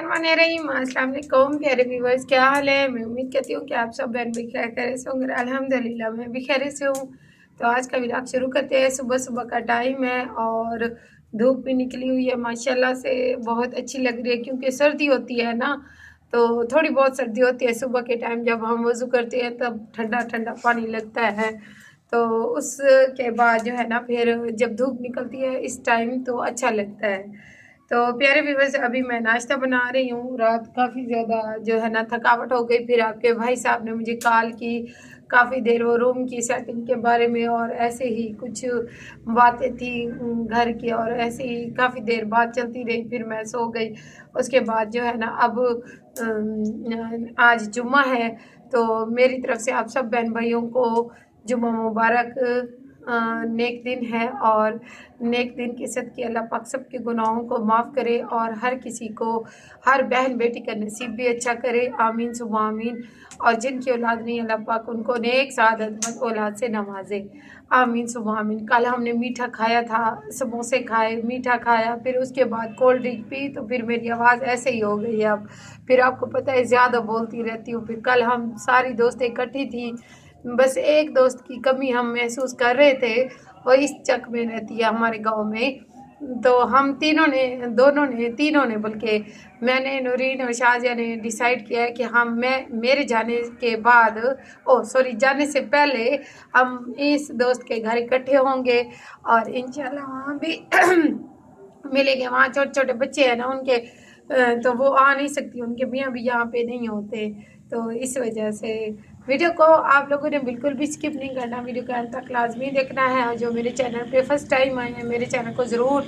बिस्मिल्लाहिर्रहमानिर्रहीम। अस्सलाम वालेकुम प्यारे व्यूवर्स, क्या हाल है। मैं उम्मीद करती हूँ कि आप सब बहन भी खैर से होंगे। अल्हम्दुलिल्लाह मैं भी खैर से हूँ। तो आज का व्लॉग शुरू करते हैं। सुबह सुबह का टाइम है और धूप भी निकली हुई है माशाल्लाह से, बहुत अच्छी लग रही है क्योंकि सर्दी होती है ना, तो थोड़ी बहुत सर्दी होती है। सुबह के टाइम जब हम वज़ू करते हैं तब ठंडा ठंडा पानी लगता है, तो उसके बाद जो है ना फिर जब धूप निकलती है इस टाइम तो अच्छा लगता है। तो प्यारे व्यूवर्स, अभी मैं नाश्ता बना रही हूँ। रात काफ़ी ज़्यादा जो है ना थकावट हो गई, फिर आपके भाई साहब ने मुझे कॉल की काफ़ी देर, वो रूम की सेटिंग के बारे में और ऐसे ही कुछ बातें थी घर की, और ऐसे ही काफ़ी देर बात चलती रही, फिर मैं सो गई। उसके बाद जो है ना अब आज जुम्मा है, तो मेरी तरफ से आप सब बहन भाइयों को जुम्मा मुबारक। नेक दिन है और नेक दिन के सदके अल्लाह पाक सब के गुनाहों को माफ़ करे और हर किसी को, हर बहन बेटी का नसीब भी अच्छा करे। आमीन सुबह आमीन। और जिनकी औलाद नहीं अल्लाह पाक उनको नेक सआदतमंद औलाद से नवाजे। आमीन सुबह आमीन। कल हमने मीठा खाया था, समोसे खाए, मीठा खाया, फिर उसके बाद कोल्ड ड्रिंक पी, तो फिर मेरी आवाज़ ऐसे ही हो गई है अब। फिर आपको पता है ज़्यादा बोलती रहती हूँ। फिर कल हम सारी दोस्तें इकट्ठी थी, बस एक दोस्त की कमी हम महसूस कर रहे थे, वो इस चक में रहती है हमारे गांव में। तो हम तीनों ने बल्कि मैंने, नूरीन और शाजिया ने डिसाइड किया है कि हम मेरे जाने के बाद, ओ सॉरी, जाने से पहले हम इस दोस्त के घर इकट्ठे होंगे और इंशाल्लाह वहाँ भी मिलेंगे। वहाँ छोटे छोटे बच्चे हैं ना उनके, तो वो आ नहीं सकती, उनके मियाँ भी यहाँ पे नहीं होते, तो इस वजह से वीडियो को आप लोगों ने बिल्कुल भी स्किप नहीं करना, वीडियो को अंत तक लाजमी देखना है। और जो मेरे चैनल पे फर्स्ट टाइम आए हैं, मेरे चैनल को ज़रूर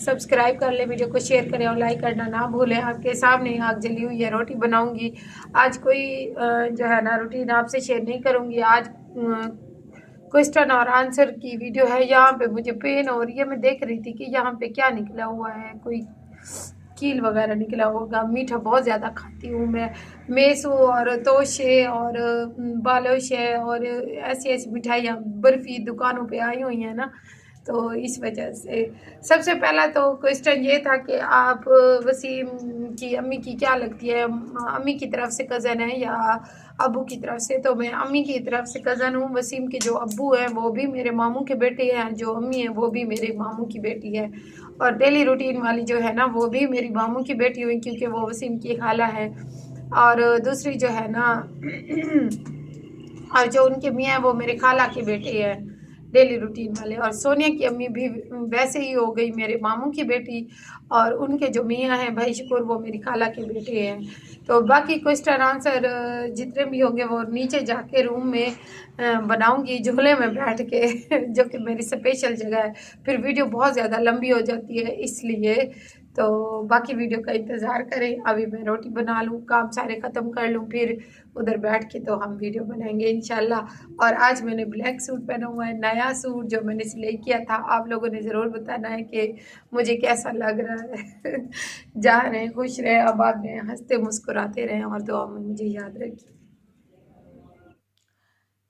सब्सक्राइब कर ले, वीडियो को शेयर करें और लाइक करना ना भूलें। आपके सामने आग जली हुई है, रोटी बनाऊंगी आज। कोई जो है ना रूटीन आपसे शेयर नहीं करूँगी आज। क्वेश्चन और आंसर की वीडियो है। यहाँ पे मुझे पेन हो रही है, मैं देख रही थी कि यहाँ पे क्या निकला हुआ है, कोई कील वगैरह निकला होगा। मीठा बहुत ज़्यादा खाती हूँ मैं, मेसू और तोशे और बालोशे और ऐसी ऐसी मिठाइयाँ बर्फ़ी दुकानों पे आई हुई हैं ना, तो इस वजह से सबसे पहला तो क्वेश्चन ये था कि आप वसीम की अम्मी की क्या लगती है, अम्मी की तरफ से कज़न है या अबू की तरफ से। तो मैं अम्मी की तरफ से कज़न हूँ। वसीम के जो अब्बू हैं वो भी मेरे मामू के बेटे हैं, जो अम्मी हैं वो भी मेरे मामू की बेटी है, और डेली रूटीन वाली जो है ना वो भी मेरी मामू की बेटी हुई क्योंकि वो वसीम की खाला है। और दूसरी जो है ना और जो उनके मियाँ हैं वो मेरे खाला के बेटे हैं, डेली रूटीन वाले। और सोनिया की अम्मी भी वैसे ही हो गई मेरे मामू की बेटी, और उनके जो मियाँ हैं भाई शुक्र वो मेरी खाला के बेटे हैं। तो बाकी क्वेश्चन आंसर जितने भी होंगे वो नीचे जाके रूम में बनाऊंगी झूले में बैठ के जो कि मेरी स्पेशल जगह है। फिर वीडियो बहुत ज़्यादा लंबी हो जाती है इसलिए, तो बाकी वीडियो का इंतज़ार करें। अभी मैं रोटी बना लूँ, काम सारे ख़त्म कर लूँ, फिर उधर बैठ के तो हम वीडियो बनाएंगे इंशाल्लाह। और आज मैंने ब्लैक सूट पहना हुआ है, नया सूट जो मैंने सिलाई किया था। आप लोगों ने ज़रूर बताना है कि मुझे कैसा लग रहा है जहाँ रहें खुश रहें, आबाद रहें, हंसते मुस्कुराते रहें और दुआ में मुझे याद रखिए।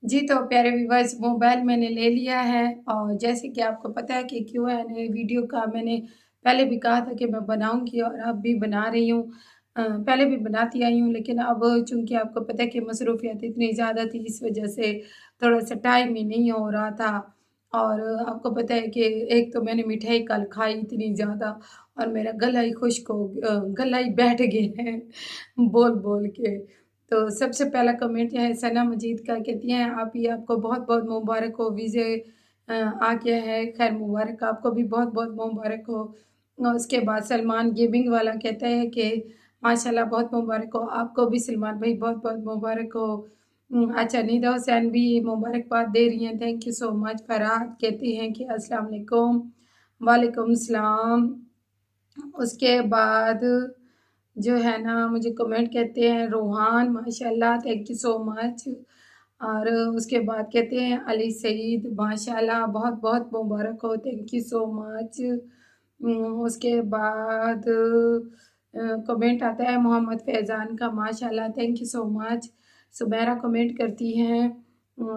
जी तो प्यारे व्यूवर्स, मोबाइल मैंने ले लिया है और जैसे कि आपको पता है कि Q&A वीडियो का मैंने पहले भी कहा था कि मैं बनाऊंगी और अब भी बना रही हूँ। पहले भी बनाती आई हूँ, लेकिन अब चूंकि आपको पता है कि मसरूफियत इतनी ज़्यादा थी, इस वजह से थोड़ा सा टाइम ही नहीं हो रहा था। और आपको पता है कि एक तो मैंने मिठाई कल खाई इतनी ज़्यादा और मेरा गला ही खुश्क हो गला ही बैठ गया है बोल बोल के। तो सबसे पहला कमेंट है सना मजीद का, कहती हैं आप ही आपको बहुत बहुत मुबारक हो, वीज़े आ गया है, खैर मुबारक, आपको भी बहुत बहुत मुबारक हो। और उसके बाद सलमान गेमिंग वाला कहता है कि माशाल्लाह बहुत मुबारक हो, आपको भी सलमान भाई बहुत बहुत मुबारक हो। अच्छा, निदा हुसैन भी मुबारकबाद दे रही हैं, thank you so much. Farhad कहती हैं कि अस्सलाम वालेकुम। वालेकुम सलाम। उसके बाद जो है ना मुझे कमेंट कहते हैं रूहान, माशाल्लाह थैंक यू सो मच। और उसके बाद कहते हैं अली सईद, माशाल्लाह बहुत बहुत मुबारक हो, थैंक यू सो मच। उसके बाद कमेंट आता है मोहम्मद फैज़ान का, माशाल्लाह thank you so much. Sumera comment करती हैं,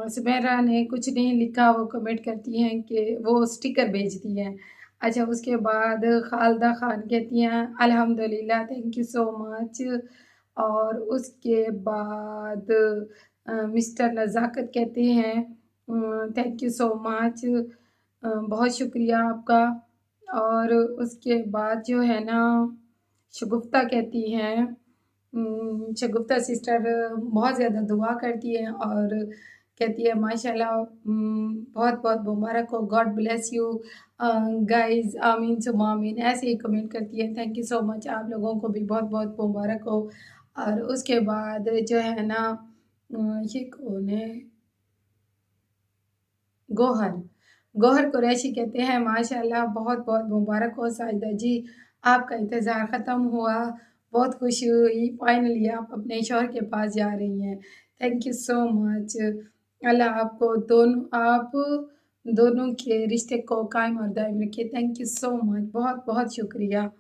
सुमेरा ने कुछ नहीं लिखा, वो कमेंट करती हैं कि वो स्टिकर भेजती हैं। अच्छा, उसके बाद खालदा खान कहती हैं अल्हम्दुलिल्लाह, थैंक यू सो मच। और उसके बाद मिस्टर नज़ाकत कहते हैं थैंक यू सो मच, बहुत शुक्रिया आपका। और उसके बाद जो है ना, शगुफ्ता कहती हैं शगुफ्ता सिस्टर बहुत ज़्यादा दुआ करती है और कहती है माशाल्लाह, बहुत बहुत मुबारक हो, गॉड ब्लेस यू गाइस, आमीन सुमा आमीन, ऐसे ही कमेंट करती है। थैंक यू सो मच, आप लोगों को भी बहुत बहुत मुबारक हो। और उसके बाद जो है ना, ये कौन है, गोहर, गोहर कुरैशी कहते हैं माशाल्लाह, बहुत बहुत मुबारक हो साजिदा जी, आपका इंतज़ार ख़त्म हुआ, बहुत खुशी हुई, फाइनली आप अपने शौहर के पास जा रही हैं। थैंक यू सो मच, अल्लाह आपको आप दोनों के रिश्ते को कायम और दायम रखे। थैंक यू सो मच, बहुत बहुत शुक्रिया।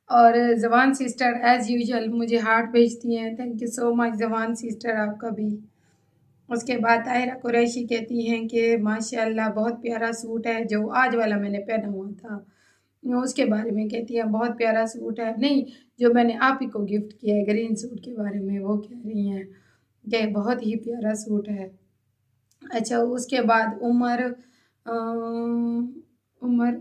और जवान सिस्टर एज़ यूजुअल मुझे हार्ट भेजती हैं, थैंक यू सो मच जवान सिस्टर, आपका भी। उसके बाद ताहिरा कुरैशी कहती हैं कि माशाल्लाह बहुत प्यारा सूट है जो आज वाला मैंने पहना हुआ था, उसके बारे में कहती हैं बहुत प्यारा सूट है, नहीं जो मैंने आप ही को गिफ्ट किया है ग्रीन सूट के बारे में वो कह रही हैं कि बहुत ही प्यारा सूट है। अच्छा, उसके बाद उमर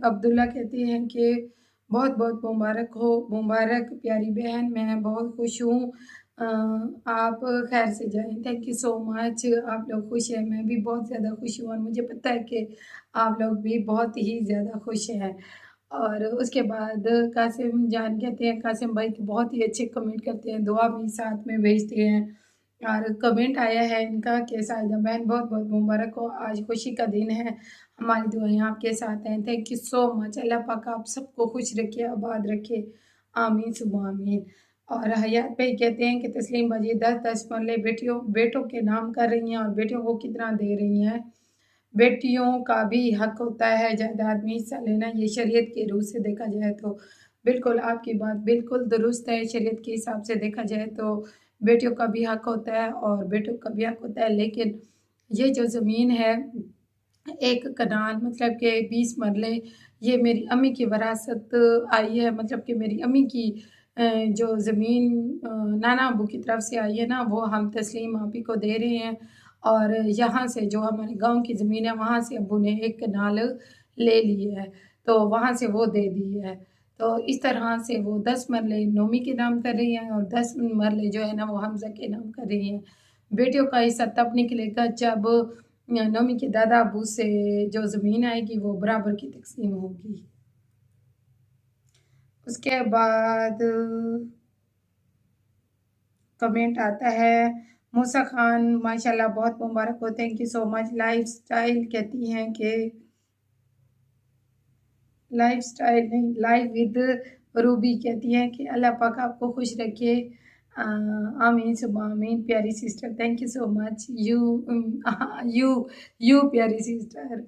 अब्दुल्ला कहते हैं कि बहुत बहुत मुबारक हो, मुबारक प्यारी बहन, मैं बहुत खुश हूँ, आप खैर से जाएं। थैंक यू सो मच, आप लोग खुश हैं, मैं भी बहुत ज़्यादा खुश हूँ और मुझे पता है कि आप लोग भी बहुत ही ज़्यादा खुश हैं। और उसके बाद कासिम जान कहते हैं कासिम भाई तो बहुत ही अच्छे कमेंट करते हैं, दुआ भी साथ में भेजते हैं। और कमेंट आया है इनका कि साहिदा बहन बहुत बहुत मुबारक हो, आज खुशी का दिन है, हमारी दुआएं आपके साथ हैं। थैंक यू सो मच, अल्लाह पाक आप सबको खुश रखे, आबाद रखे, आमीन सुबह आमीन। और हयात भाई कहते हैं कि तस्लीम बाजी 10-10 मरले बेटों के नाम कर रही हैं और बेटियों को कितना दे रही हैं, बेटियों का भी हक होता है जायदाद में हिस्सा लेना, ये शरीयत के रूह से देखा जाए तो बिल्कुल आपकी बात बिल्कुल दुरुस्त है। शरीयत के हिसाब से देखा जाए तो बेटियों का भी हक होता है और बेटों का भी हक होता है, लेकिन ये जो ज़मीन है एक कनाल मतलब कि 20 मरले, ये मेरी अम्मी की विरासत आई है, मतलब कि मेरी अम्मी की जो ज़मीन नाना अबू की तरफ से आई है ना, वो हम तस्लीम आप ही को दे रहे हैं। और यहाँ से जो हमारे गांव की ज़मीन है वहाँ से अबू ने एक कनाल ले ली है, तो वहाँ से वो दे दी है। तो इस तरह से वो 10 मरले नोमी के नाम कर रही हैं और 10 मरले जो है ना वो हमज़ा के नाम कर रही हैं। बेटियों का हिस्सा तब निकलेगा जब नोमी के दादा अबू से जो ज़मीन आएगी वो बराबर की तकसीम होगी। उसके बाद कमेंट आता है मूसा खान माशाल्लाह बहुत मुबारक हो, thank you so much. Life style कहती हैं कि लाइफ स्टाइल नहीं, लाइफ विद रूबी कहती हैं कि अल्लाह पाक आपको खुश रखे, आमीन सुबह आमीन। प्यारी sister thank you so much, you you प्यारी सिस्टर।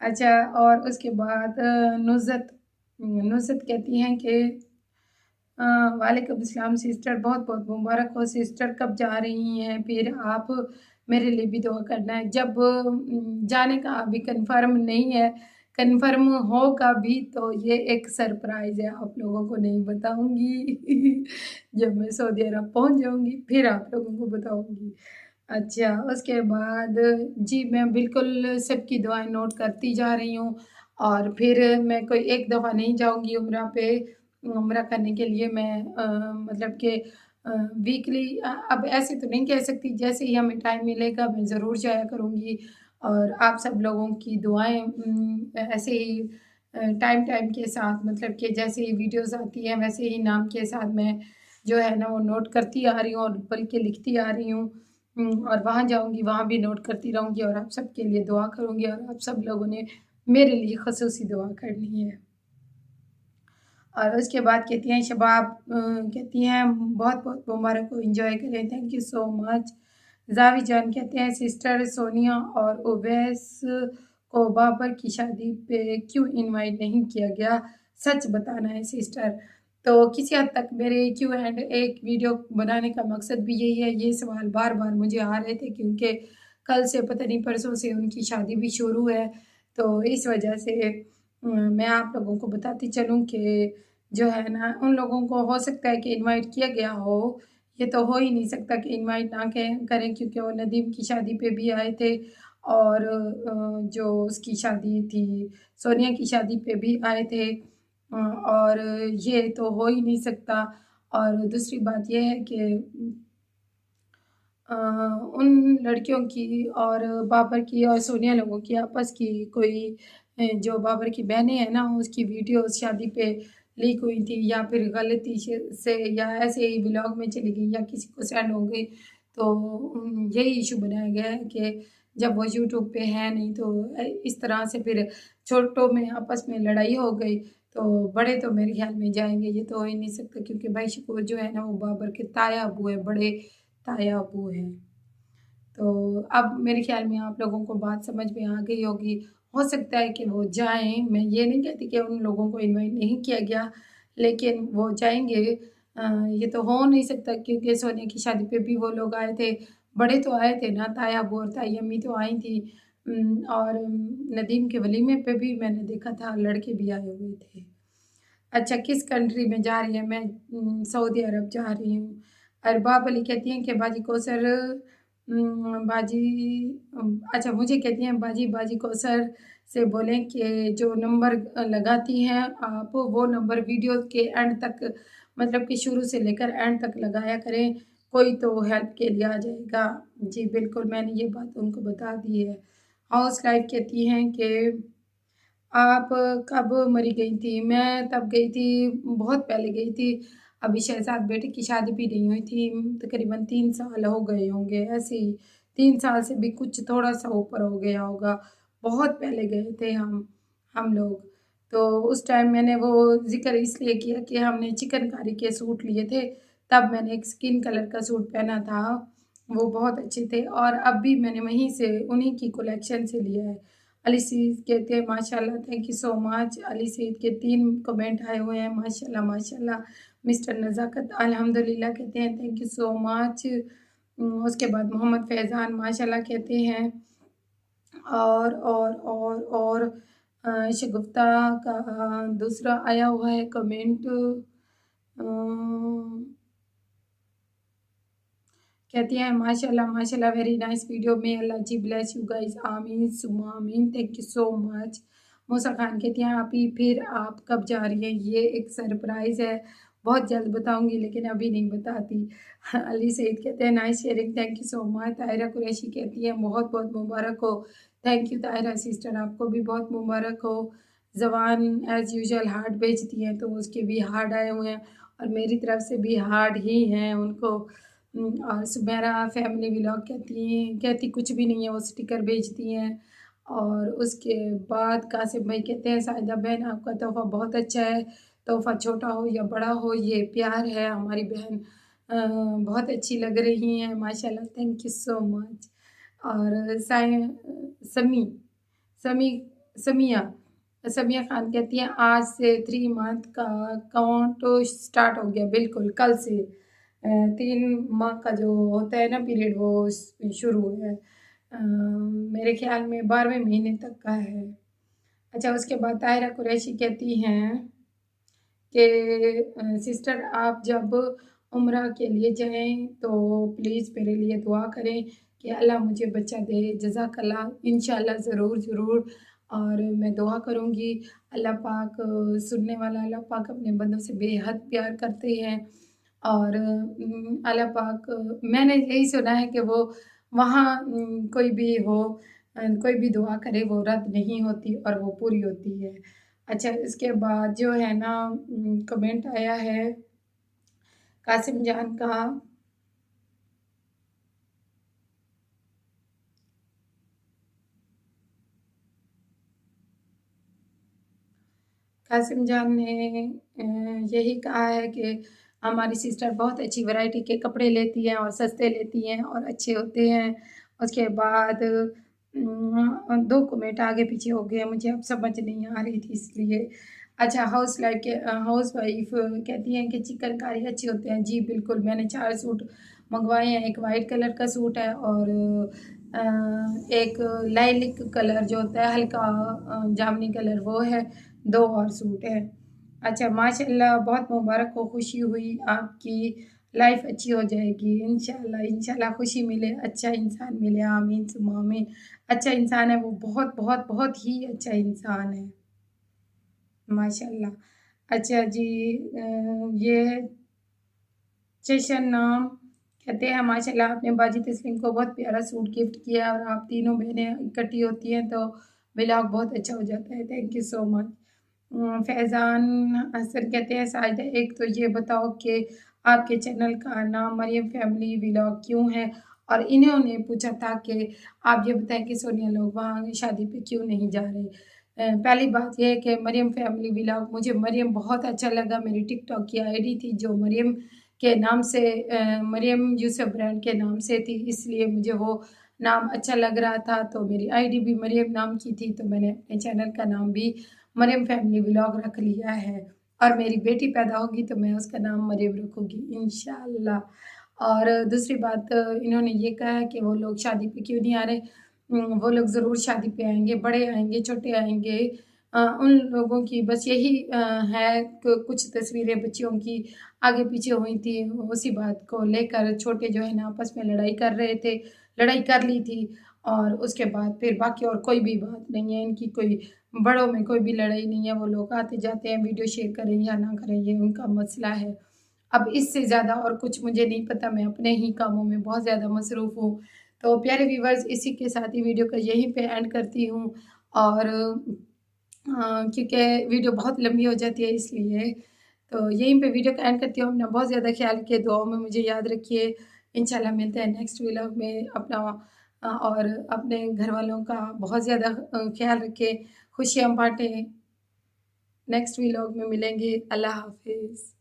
अच्छा, और उसके बाद नुज़त कहती हैं कि वालेकुम अस्सलाम सिस्टर, बहुत बहुत मुबारक हो सिस्टर, कब जा रही हैं फिर आप, मेरे लिए भी दुआ करना है। जब जाने का अभी कंफर्म नहीं है, कंफर्म होगा भी तो ये एक सरप्राइज़ है, आप लोगों को नहीं बताऊंगी। जब मैं सऊदी अरब पहुंच जाऊंगी फिर आप लोगों को बताऊंगी। अच्छा, उसके बाद जी मैं बिल्कुल सबकी दुआएं नोट करती जा रही हूँ और फिर मैं कोई एक दफ़ा नहीं जाऊंगी उम्रा पे, उम्रा करने के लिए मैं मतलब कि वीकली, अब ऐसे तो नहीं कह सकती, जैसे ही हमें टाइम मिलेगा मैं ज़रूर जाया करूँगी। और आप सब लोगों की दुआएं ऐसे ही टाइम टाइम के साथ, मतलब कि जैसे ही वीडियोस आती हैं वैसे ही नाम के साथ मैं जो है ना वो नोट करती आ रही हूँ और बल्कि लिखती आ रही हूँ। और वहाँ जाऊँगी वहाँ भी नोट करती रहूँगी और आप सबके लिए दुआ करूँगी और आप सब लोगों ने मेरे लिए ख़ुसूसी दुआ करनी है। और उसके बाद कहती हैं शबाब कहती हैं बहुत बहुत मुबारक हो, एंजॉय करें, thank you so much. Javi जान कहते हैं सिस्टर सोनिया और उवैस को बाबर की शादी पे क्यों इनवाइट नहीं किया गया, सच बताना है सिस्टर। तो किसी हद तक मेरे क्यू एंड एक वीडियो बनाने का मकसद भी यही है, ये सवाल बार बार मुझे आ रहे थे क्योंकि कल से पता नहीं परसों से उनकी शादी भी शुरू है, तो इस वजह से मैं आप लोगों को बताती चलूँ कि जो है ना उन लोगों को हो सकता है कि इनवाइट किया गया हो, ये तो हो ही नहीं सकता कि इनवाइट ना करें क्योंकि वो नदीम की शादी पे भी आए थे और जो उसकी शादी थी सोनिया की शादी पे भी आए थे और ये तो हो ही नहीं सकता। और दूसरी बात ये है कि उन लड़कियों की और बाबर की और सोनिया लोगों की आपस की कोई जो बाबर की बहनें हैं ना उसकी वीडियोस शादी पे लीक हुई थी या फिर गलती से या ऐसे ही व्लॉग में चली गई या किसी को सेंड हो गई तो यही इशू बनाया गया है कि जब वो यूट्यूब पे है नहीं तो इस तरह से फिर छोटों में आपस में लड़ाई हो गई तो बड़े तो मेरे ख्याल में जाएंगे, ये तो हो ही नहीं सकता क्योंकि भाई शकूर जो है ना वो बाबर के ताया अबू है, बड़े ताया अबू हैं। तो अब मेरे ख़्याल में आप लोगों को बात समझ में आ गई होगी। हो सकता है कि वो जाएँ, मैं ये नहीं कहती कि उन लोगों को इनवाइट नहीं किया गया, लेकिन वो जाएँगे ये तो हो नहीं सकता क्योंकि सोनिया की शादी पे भी वो लोग आए थे। बड़े तो आए थे ना, ताया अबू और ताई अम्मी तो आई थी और नदीम के वलीमे पे भी मैंने देखा था लड़के भी आए हुए थे। अच्छा किस कंट्री में जा रही है? मैं सऊदी अरब जा रही हूँ। अरबाब अली कहती हैं कि बाजी कौसर अच्छा मुझे कहती हैं बाजी कौसर से बोलें कि जो नंबर लगाती हैं आप वो नंबर वीडियो के एंड तक मतलब कि शुरू से लेकर एंड तक लगाया करें, कोई तो हेल्प के लिए आ जाएगा। जी बिल्कुल, मैंने ये बात उनको बता दी है। हाउस लाइफ कहती हैं कि आप कब मरी गई थी? मैं तब गई थी बहुत पहले गई थी, अभी शहज़ाद बेटे की शादी भी नहीं हुई थी, तकरीबन 3 साल हो गए होंगे ऐसे ही, 3 साल से भी कुछ थोड़ा-सा ऊपर हो गया होगा। बहुत पहले गए थे हम लोग। तो उस टाइम मैंने वो ज़िक्र इसलिए किया कि हमने चिकनकारी के सूट लिए थे, तब मैंने एक स्किन कलर का सूट पहना था, वो बहुत अच्छे थे और अब भी मैंने वहीं से उन्हीं की कलेक्शन से लिया है। अली सईद कहते हैं माशाल्लाह thank you so much. Ali Saeed के 3 कमेंट आए हुए हैं माशाल्लाह माशाल्लाह। मिस्टर नज़ाकत अल्हम्दुलिल्लाह कहते हैं थैंक यू सो मच। उसके बाद मोहम्मद फैज़ान माशाल्लाह कहते हैं और शगुफ्ता का दूसरा आया हुआ है कमेंट अ कहती हैं माशाल्लाह माशाल्लाह वेरी नाइस वीडियो में अल्लाह जी ब्लेस यू गाइस आमीन सुम्मा आमीन थैंक यू सो मच। मूसा खान कहती हैं आप ही फिर आप कब जा रही हैं? ये एक सरप्राइज़ है, बहुत जल्द बताऊंगी लेकिन अभी नहीं बताती। अली सईद कहते हैं nice sharing thank you so much. Tahira Qureshi कहती हैं बहुत बहुत मुबारक हो। थैंक यू ताहिरा सिस्टर, आपको भी बहुत मुबारक हो। जवान एज़ यूजुअल हार्ट भेजती हैं तो उसके भी हार्ट आए हुए हैं और मेरी तरफ से भी हार्ट ही हैं उनको। और सुमेरा फैमिली व्लॉग कहती कुछ भी नहीं है, वो स्टिकर भेजती हैं। और उसके बाद कासिम भाई कहते हैं साहिदा बहन आपका तोहफ़ा बहुत अच्छा है, तोहफ़ा छोटा हो या बड़ा हो ये प्यार है हमारी बहन बहुत अच्छी लग रही हैं माशाल्लाह थैंक यू सो मच। और समी समी समिया समिया खान कहती हैं आज से 3 मंथ का काउंट स्टार्ट हो गया, बिल्कुल कल से 3 माह का जो होता है ना पीरियड वो शुरू है मेरे ख्याल में 12वें महीने तक का है। अच्छा उसके बाद ताहिरा कुरैशी कहती हैं कि सिस्टर आप जब उम्रा के लिए जाएं तो प्लीज़ मेरे लिए दुआ करें कि अल्लाह मुझे बच्चा दे जज़ाकल्लाह इंशाल्लाह ज़रूर ज़रूर। और मैं दुआ करूँगी अल्लाह पाक सुनने वाला अल्लाह पाक अपने बंदों से बेहद प्यार करते हैं और अल्लाह पाक मैंने यही सुना है कि वो वहाँ कोई भी हो कोई भी दुआ करे वो रद्द नहीं होती और वो पूरी होती है। अच्छा इसके बाद जो है ना कमेंट आया है कासिम जान का कासिम जान ने यही कहा है कि हमारी सिस्टर बहुत अच्छी वैरायटी के कपड़े लेती हैं और सस्ते लेती हैं और अच्छे होते हैं। उसके बाद 2 कमेंट आगे पीछे हो गए मुझे अब समझ नहीं आ रही थी इसलिए। अच्छा हाउस वाइफ कहती हैं कि चिकनकारी अच्छे होते हैं। जी बिल्कुल, मैंने 4 सूट मँगवाए हैं, एक वाइट कलर का सूट है और एक लाइलिक कलर जो होता है हल्का जामुनी कलर वो है, 2 और सूट है। अच्छा माशाल्लाह बहुत मुबारक हो, खुशी हुई, आपकी लाइफ अच्छी हो जाएगी इंशाल्लाह, इंशाल्लाह खुशी मिले, अच्छा इंसान मिले, आमीन सुम्मा आमीन। अच्छा इंसान है वो, बहुत बहुत बहुत ही अच्छा इंसान है माशाल्लाह। अच्छा जी ये जशन नाम कहते हैं माशाल्लाह आपने बाजी तस्लीम को बहुत प्यारा सूट गिफ्ट किया और आप तीनों बहनें इकट्ठी होती हैं तो व्लॉग बहुत अच्छा हो जाता है। Thank you so much. Faizan Hasan कहते हैं साजिदा एक तो ये बताओ कि आपके चैनल का नाम मरियम फैमिली व्लॉग क्यों है? और इन्होंने पूछा था कि आप ये बताएं कि सोनिया लोग वहाँ शादी पे क्यों नहीं जा रहे? पहली बात ये है कि मरियम फैमिली व्लॉग मुझे मरियम बहुत अच्छा लगा, मेरी टिकटॉक की आईडी थी जो मरियम के नाम से मरियम यूसुफ ब्रांड के नाम से थी, इसलिए मुझे वो नाम अच्छा लग रहा था तो मेरी आईडी भी मरियम नाम की थी तो मैंने अपने चैनल का नाम भी मरियम फैमिली व्लॉग रख लिया है। और मेरी बेटी पैदा होगी तो मैं उसका नाम मरियम रखूँगी इंशाल्लाह। और दूसरी बात इन्होंने ये कहा है कि वो लोग शादी पे क्यों नहीं आ रहे? वो लोग ज़रूर शादी पे आएँगे, बड़े आएँगे, छोटे आएँगे। उन लोगों की बस यही है कि कुछ तस्वीरें बच्चियों की आगे पीछे हुई थी, उसी बात को लेकर छोटे जो है ना आपस में लड़ाई कर रहे थे, लड़ाई कर ली थी और उसके बाद फिर बाकी और कोई भी बात नहीं है इनकी, कोई बड़ों में कोई भी लड़ाई नहीं है। वो लोग आते जाते हैं, वीडियो शेयर करें या ना करें ये उनका मसला है। अब इससे ज़्यादा और कुछ मुझे नहीं पता, मैं अपने ही कामों में बहुत ज़्यादा मसरूफ़ हूँ। तो प्यारे व्यूअर्स इसी के साथ ही वीडियो को यहीं पे एंड करती हूँ और क्योंकि वीडियो बहुत लंबी हो जाती है इसलिए। तो यहीं पे वीडियो का एंड करती हूँ। अपना बहुत ज़्यादा ख़्याल रखिए, दुआओं में मुझे याद रखिए। इंशाल्लाह मिलते हैं नेक्स्ट व्लॉग में। अपना और अपने घरवालों का बहुत ज़्यादा ख़्याल रखें, खुशियाँ बाँटें। नेक्स्ट व्लॉग में मिलेंगे। अल्लाह हाफ़िज़।